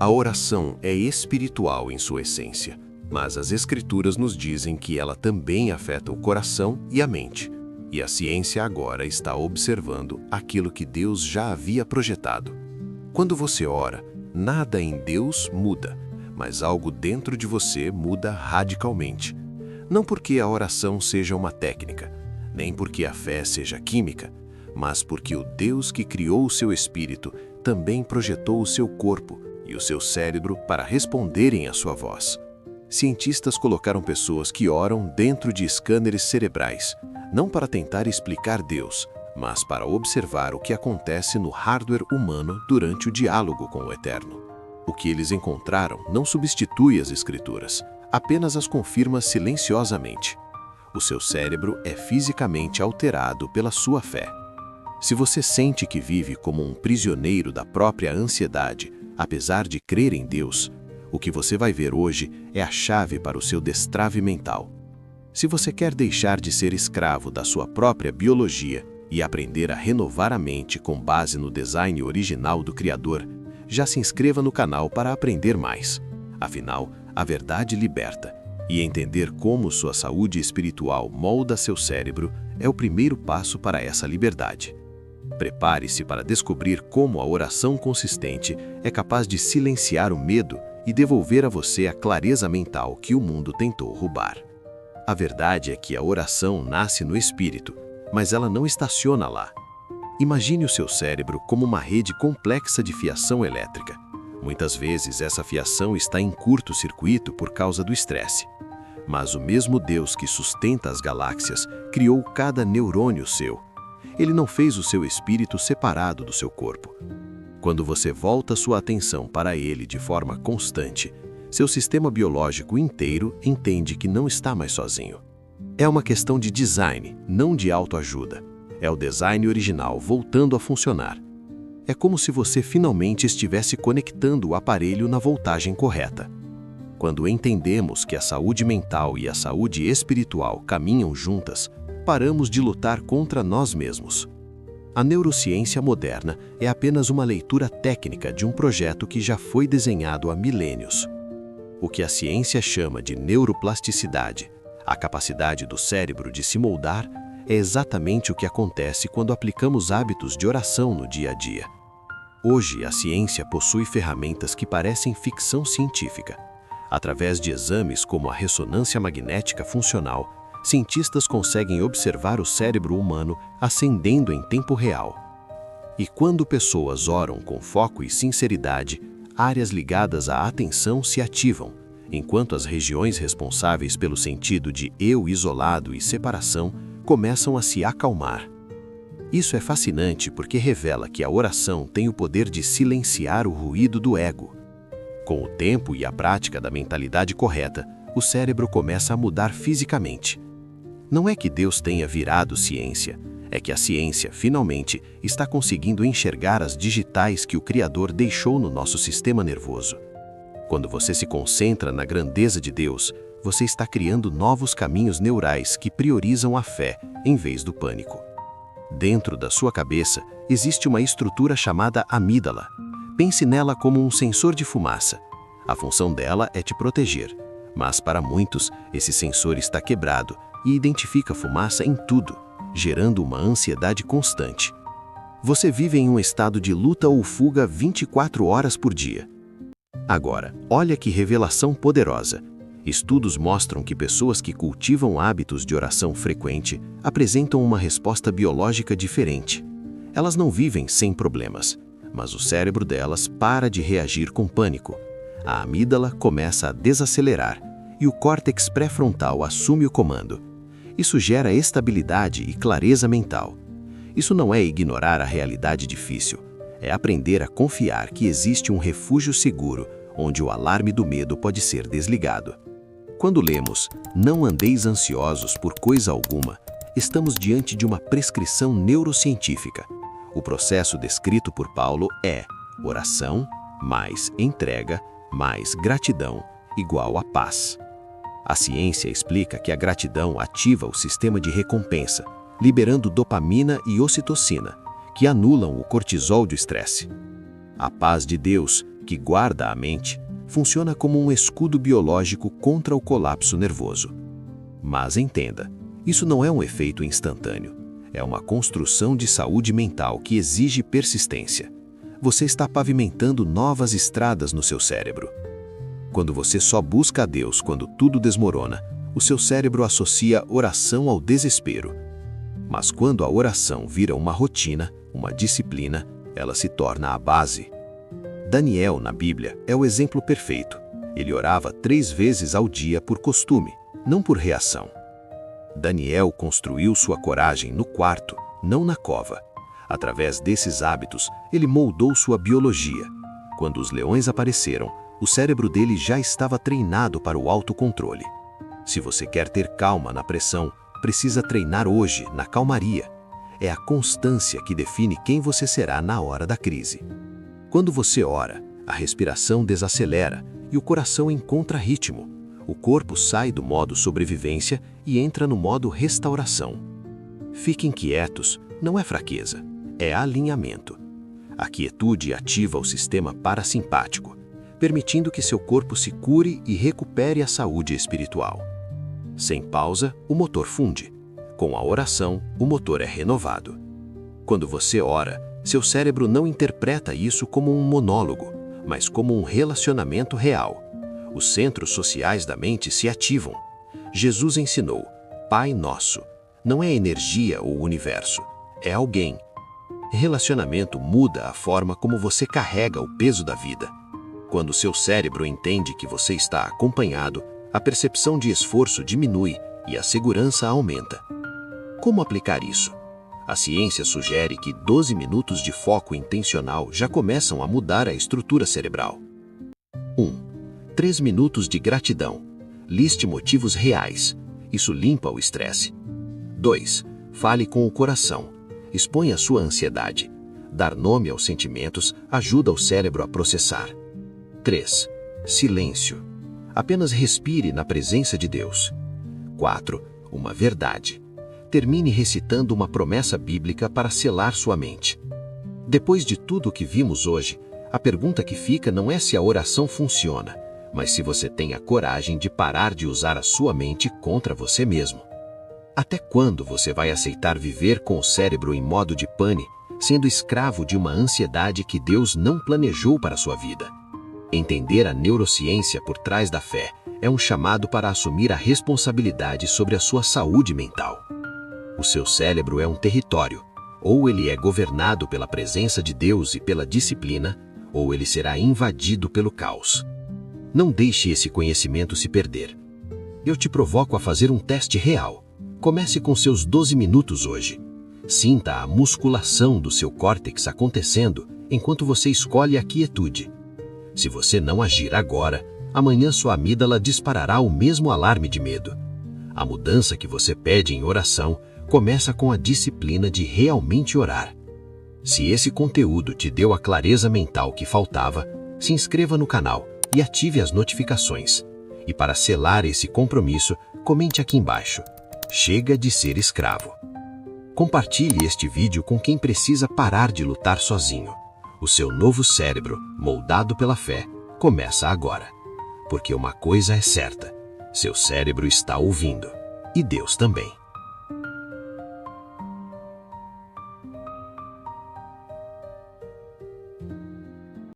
A oração é espiritual em sua essência, mas as Escrituras nos dizem que ela também afeta o coração e a mente. E a ciência agora está observando aquilo que Deus já havia projetado. Quando você ora, nada em Deus muda, mas algo dentro de você muda radicalmente. Não porque a oração seja uma técnica, nem porque a fé seja química, mas porque o Deus que criou o seu espírito também projetou o seu corpo e o seu cérebro para responderem à sua voz. Cientistas colocaram pessoas que oram dentro de scanners cerebrais, não para tentar explicar Deus, mas para observar o que acontece no hardware humano durante o diálogo com o Eterno. O que eles encontraram não substitui as Escrituras, apenas as confirma silenciosamente. O seu cérebro é fisicamente alterado pela sua fé. Se você sente que vive como um prisioneiro da própria ansiedade, apesar de crer em Deus, o que você vai ver hoje é a chave para o seu destrave mental. Se você quer deixar de ser escravo da sua própria biologia e aprender a renovar a mente com base no design original do Criador, já se inscreva no canal para aprender mais. Afinal, a verdade liberta, e entender como sua saúde espiritual molda seu cérebro é o primeiro passo para essa liberdade. Prepare-se para descobrir como a oração consistente é capaz de silenciar o medo e devolver a você a clareza mental que o mundo tentou roubar. A verdade é que a oração nasce no espírito, mas ela não estaciona lá. Imagine o seu cérebro como uma rede complexa de fiação elétrica. Muitas vezes essa fiação está em curto-circuito por causa do estresse. Mas o mesmo Deus que sustenta as galáxias criou cada neurônio seu. Ele não fez o seu espírito separado do seu corpo. Quando você volta sua atenção para ele de forma constante, seu sistema biológico inteiro entende que não está mais sozinho. É uma questão de design, não de autoajuda. É o design original voltando a funcionar. É como se você finalmente estivesse conectando o aparelho na voltagem correta. Quando entendemos que a saúde mental e a saúde espiritual caminham juntas, paramos de lutar contra nós mesmos. A neurociência moderna é apenas uma leitura técnica de um projeto que já foi desenhado há milênios. O que a ciência chama de neuroplasticidade, a capacidade do cérebro de se moldar, é exatamente o que acontece quando aplicamos hábitos de oração no dia a dia. Hoje, a ciência possui ferramentas que parecem ficção científica. Através de exames como a ressonância magnética funcional, cientistas conseguem observar o cérebro humano acendendo em tempo real. E quando pessoas oram com foco e sinceridade, áreas ligadas à atenção se ativam, enquanto as regiões responsáveis pelo sentido de eu isolado e separação começam a se acalmar. Isso é fascinante porque revela que a oração tem o poder de silenciar o ruído do ego. Com o tempo e a prática da mentalidade correta, o cérebro começa a mudar fisicamente. Não é que Deus tenha virado ciência, é que a ciência, finalmente, está conseguindo enxergar as digitais que o Criador deixou no nosso sistema nervoso. Quando você se concentra na grandeza de Deus, você está criando novos caminhos neurais que priorizam a fé em vez do pânico. Dentro da sua cabeça existe uma estrutura chamada amígdala. Pense nela como um sensor de fumaça. A função dela é te proteger, mas para muitos esse sensor está quebrado e identifica fumaça em tudo, gerando uma ansiedade constante. Você vive em um estado de luta ou fuga 24 horas por dia. Agora, olha que revelação poderosa. Estudos mostram que pessoas que cultivam hábitos de oração frequente apresentam uma resposta biológica diferente. Elas não vivem sem problemas, mas o cérebro delas para de reagir com pânico. A amígdala começa a desacelerar e o córtex pré-frontal assume o comando. Isso gera estabilidade e clareza mental. Isso não é ignorar a realidade difícil, é aprender a confiar que existe um refúgio seguro onde o alarme do medo pode ser desligado. Quando lemos "Não andeis ansiosos por coisa alguma", estamos diante de uma prescrição neurocientífica. O processo descrito por Paulo é oração mais entrega mais gratidão igual a paz. A ciência explica que a gratidão ativa o sistema de recompensa, liberando dopamina e ocitocina, que anulam o cortisol do estresse. A paz de Deus, que guarda a mente, funciona como um escudo biológico contra o colapso nervoso. Mas entenda, isso não é um efeito instantâneo. É uma construção de saúde mental que exige persistência. Você está pavimentando novas estradas no seu cérebro. Quando você só busca a Deus quando tudo desmorona, o seu cérebro associa oração ao desespero. Mas quando a oração vira uma rotina, uma disciplina, ela se torna a base. Daniel, na Bíblia, é o exemplo perfeito. Ele orava 3 vezes ao dia por costume, não por reação. Daniel construiu sua coragem no quarto, não na cova. Através desses hábitos, ele moldou sua biologia. Quando os leões apareceram, o cérebro dele já estava treinado para o autocontrole. Se você quer ter calma na pressão, precisa treinar hoje, na calmaria. É a constância que define quem você será na hora da crise. Quando você ora, a respiração desacelera e o coração encontra ritmo. O corpo sai do modo sobrevivência e entra no modo restauração. Fiquem quietos, não é fraqueza, é alinhamento. A quietude ativa o sistema parasimpático, permitindo que seu corpo se cure e recupere a saúde espiritual. Sem pausa, o motor funde. Com a oração, o motor é renovado. Quando você ora, seu cérebro não interpreta isso como um monólogo, mas como um relacionamento real. Os centros sociais da mente se ativam. Jesus ensinou: Pai Nosso. Não é energia ou universo, é alguém. Relacionamento muda a forma como você carrega o peso da vida. Quando seu cérebro entende que você está acompanhado, a percepção de esforço diminui e a segurança aumenta. Como aplicar isso? A ciência sugere que 12 minutos de foco intencional já começam a mudar a estrutura cerebral. 1. 3 minutos de gratidão. Liste motivos reais. Isso limpa o estresse. 2. Fale com o coração. Exponha sua ansiedade. Dar nome aos sentimentos ajuda o cérebro a processar. 3. Silêncio. Apenas respire na presença de Deus. 4. Uma verdade. Termine recitando uma promessa bíblica para selar sua mente. Depois de tudo o que vimos hoje, a pergunta que fica não é se a oração funciona, mas se você tem a coragem de parar de usar a sua mente contra você mesmo. Até quando você vai aceitar viver com o cérebro em modo de pane, sendo escravo de uma ansiedade que Deus não planejou para a sua vida? Entender a neurociência por trás da fé é um chamado para assumir a responsabilidade sobre a sua saúde mental. O seu cérebro é um território. Ou ele é governado pela presença de Deus e pela disciplina, ou ele será invadido pelo caos. Não deixe esse conhecimento se perder. Eu te provoco a fazer um teste real. Comece com seus 12 minutos hoje. Sinta a musculação do seu córtex acontecendo enquanto você escolhe a quietude. Se você não agir agora, amanhã sua amígdala disparará o mesmo alarme de medo. A mudança que você pede em oração começa com a disciplina de realmente orar. Se esse conteúdo te deu a clareza mental que faltava, se inscreva no canal e ative as notificações. E para selar esse compromisso, comente aqui embaixo: chega de ser escravo. Compartilhe este vídeo com quem precisa parar de lutar sozinho. O seu novo cérebro, moldado pela fé, começa agora. Porque uma coisa é certa: seu cérebro está ouvindo. E Deus também.